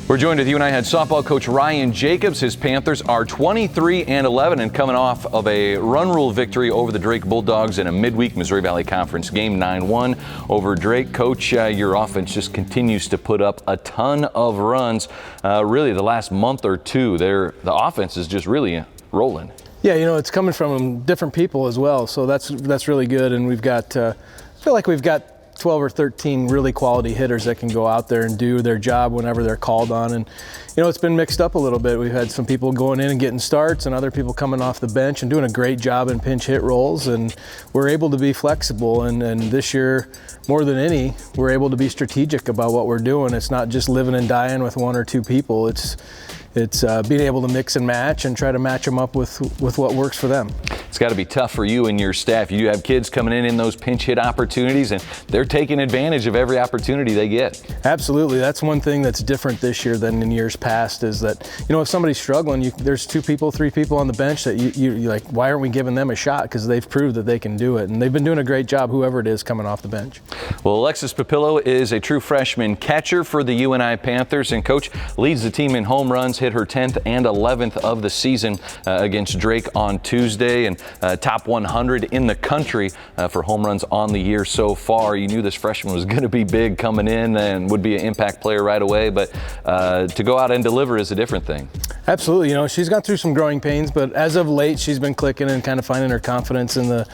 We're joined with UNI head softball coach Ryan Jacobs. His Panthers are 23-11 and coming off of a run rule victory over the Drake Bulldogs in a midweek Missouri Valley Conference game, 9-1 over Drake. Coach, your offense just continues to put up a ton of runs. Really, the last month or two, the offense is just really rolling. Yeah, you know, it's coming from different people as well, so that's really good. And we've got, I feel like we've got 12 or 13 really quality hitters that can go out there and do their job whenever they're called on. And, you know, it's been mixed up a little bit. We've had some people going in and getting starts and other people coming off the bench and doing a great job in pinch hit roles. And we're able to be flexible. And this year, more than any, we're able to be strategic about what we're doing. It's not just living and dying with one or two people. It's being able to mix and match and try to match them up with what works for them. It's got to be tough for you and your staff. You have kids coming in those pinch hit opportunities, and they're taking advantage of every opportunity they get. Absolutely. That's one thing that's different this year than in years past is that, you know, if somebody's struggling, there's 2 people, 3 people on the bench that you're like, why aren't we giving them a shot? Because they've proved that they can do it. And they've been doing a great job, whoever it is coming off the bench. Well, Alexis Papillo is a true freshman catcher for the UNI Panthers, and coach leads the team in home runs, hit her 10th and 11th of the season against Drake on Tuesday, and top 100 in the country for home runs on the year so far. You knew this freshman was going to be big coming in and would be an impact player right away, but to go out and deliver is a different thing. Absolutely. You know, she's gone through some growing pains, but as of late, she's been clicking and kind of finding her confidence in the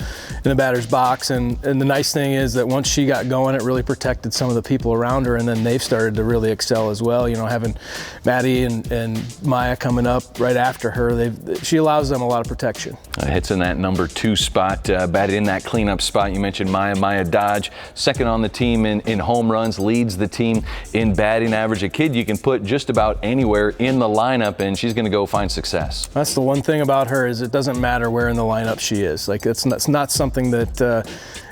batter's box. And the nice thing is that once she got going, it really protected some of the people around her, and then they've started to really excel as well. You know, having Maddie and Maya coming up right after her, she allows them a lot of protection. Hits in that number 2 spot, batted in that cleanup spot. You mentioned Maya Dodge, second on the team in home runs, leads the team in batting average. A kid you can put just about anywhere in the lineup, and she's going to go find success. That's the one thing about her, is it doesn't matter where in the lineup she is. Like, it's not something that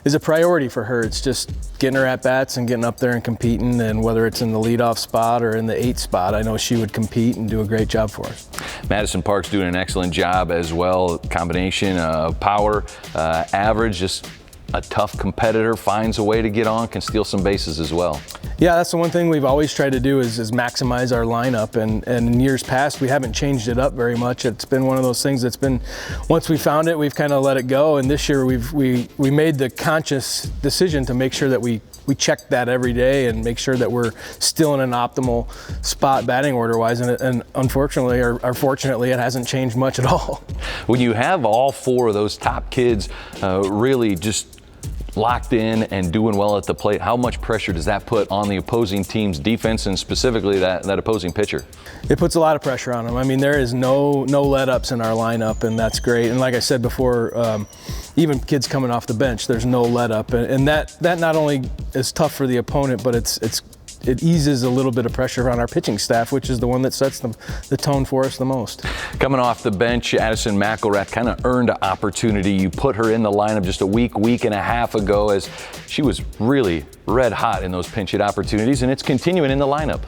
is a priority for her. It's just getting her at bats and getting up there and competing, and whether it's in the leadoff spot or in the 8 spot, I know she would compete and do a great job for us. Madison Park's doing an excellent job as well. Combination of power, average, just a tough competitor, finds a way to get on, can steal some bases as well. Yeah, that's the one thing we've always tried to do is maximize our lineup, and in years past we haven't changed it up very much. It's been one of those things that's been, once we found it, we've kind of let it go, and this year we made the conscious decision to make sure that we check that every day and make sure that we're still in an optimal spot batting order wise, and unfortunately or fortunately, it hasn't changed much at all. When you have all 4 of those top kids really just locked in and doing well at the plate, how much pressure does that put on the opposing team's defense, and specifically that opposing pitcher? It puts a lot of pressure on them. I mean, there is no let-ups in our lineup, and that's great. And like I said before, even kids coming off the bench, there's no let-up, and that not only is tough for the opponent, but it eases a little bit of pressure on our pitching staff, which is the one that sets the tone for us the most. Coming off the bench, Addison McElrath kind of earned an opportunity. You put her in the lineup just a week and a half ago, as she was really red hot in those pinch hit opportunities, and it's continuing in the lineup.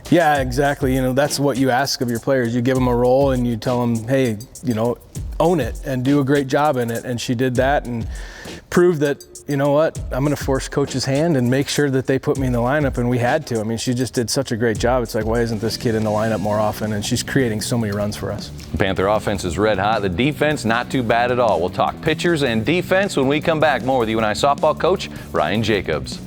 Yeah, exactly. You know, that's what you ask of your players. You give them a role and you tell them, hey, you know, own it and do a great job in it. And she did that and proved that, you know what, I'm going to force coach's hand and make sure that they put me in the lineup, and we had to. I mean, she just did such a great job. It's like, why isn't this kid in the lineup more often? And she's creating so many runs for us. Panther offense is red hot. The defense, not too bad at all. We'll talk pitchers and defense when we come back. More with UNI softball coach Ryan Jacobs.